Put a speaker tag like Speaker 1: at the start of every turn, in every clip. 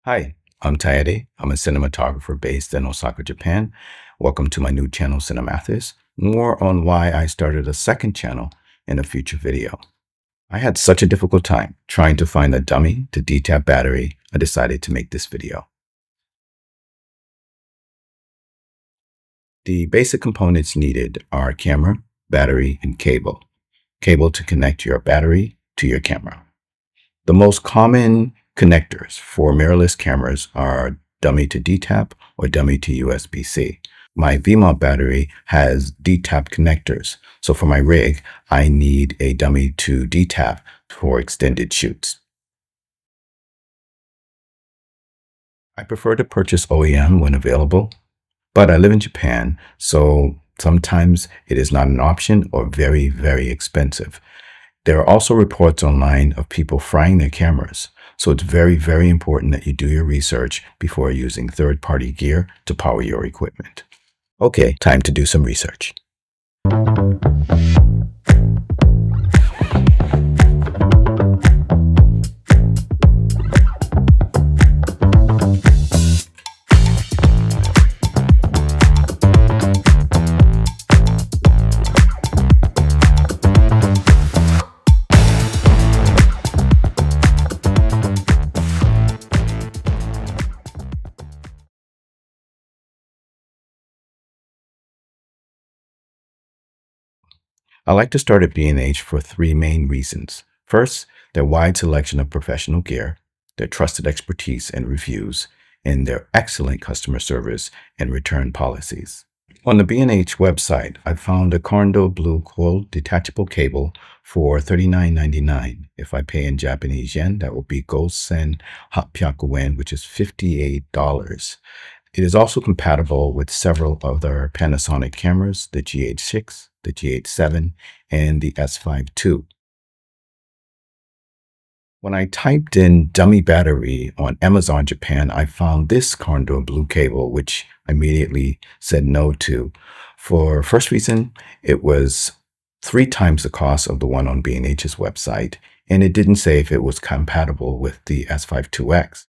Speaker 1: Hi, I'm Taede. I'm a cinematographer based in Osaka, Japan. Welcome to my new channel, Cinemathis. More on why I started a second channel in a future video. I had such a difficult time trying to find a dummy to detap battery, I decided to make this video. The basic components needed are camera, battery, and cable. Cable to connect your battery to your camera. The most common connectors for mirrorless cameras are dummy to DTAP or dummy to USB-C. My V-mount battery has DTAP connectors, so for my rig, I need a dummy to DTAP for extended shoots. I prefer to purchase OEM when available, but I live in Japan, so sometimes it is not an option or very, very expensive. There are also reports online of people frying their cameras, so it's very, very important that you do your research before using third-party gear to power your equipment. Okay, time to do some research. I like to start at B&H for three main reasons. First, their wide selection of professional gear, their trusted expertise and reviews, and their excellent customer service and return policies. On the B&H website, I found a Kondo Blue coiled detachable cable for $39.99. If I pay in Japanese yen, that will be Gosen 800 yen, which is $58. It is also compatible with several other Panasonic cameras, the GH6, the GH7, and the S5IIX. When I typed in dummy battery on Amazon Japan, I found this Kondo Blue cable, which I immediately said no to. For first reason, it was 3 times the cost of the one on B&H's website, and it didn't say if it was compatible with the S5IIX.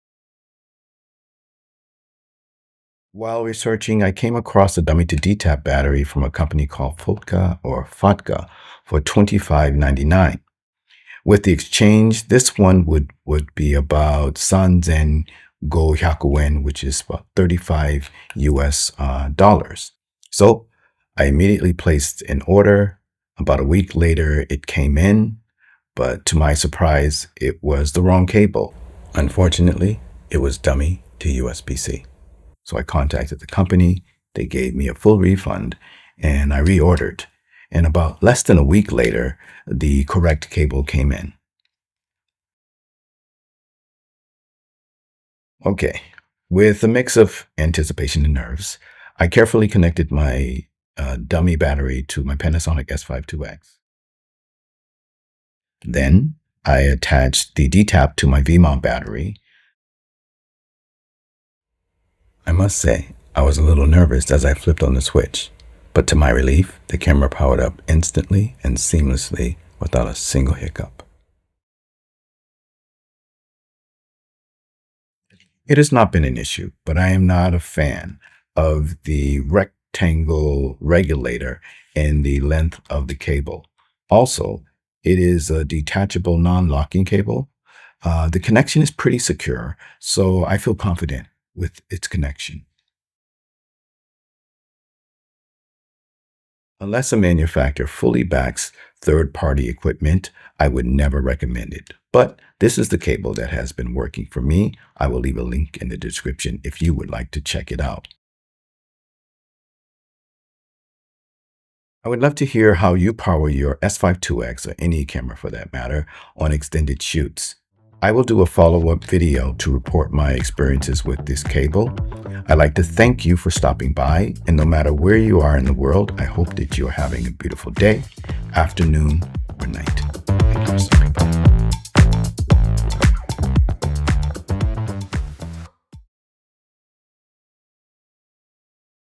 Speaker 1: While researching, I came across a dummy to DTAP battery from a company called Fotga for $25.99. With the exchange, this one would be about $35 yen, which is about 35 US dollars. So I immediately placed an order. About a week later, it came in, but to my surprise, it was the wrong cable. Unfortunately, it was dummy to USB-C. So I contacted the company, they gave me a full refund, and I reordered. And about less than a week later, the correct cable came in. Okay, with a mix of anticipation and nerves, I carefully connected my dummy battery to my Panasonic S5IIX. Then I attached the DTAP to my V-mount battery. I must say, I was a little nervous as I flipped on the switch, but to my relief, the camera powered up instantly and seamlessly without a single hiccup. It has not been an issue, but I am not a fan of the rectangle regulator and the length of the cable. Also, it is a detachable non-locking cable. The connection is pretty secure, so I feel confident with its connection. Unless a manufacturer fully backs third-party equipment, I would never recommend it. But this is the cable that has been working for me. I will leave a link in the description if you would like to check it out. I would love to hear how you power your S5IIX or any camera for that matter on extended shoots. I will do a follow-up video to report my experiences with this cable. I'd like to thank you for stopping by, and no matter where you are in the world, I hope that you're having a beautiful day, afternoon, or night. Thank you for stopping by.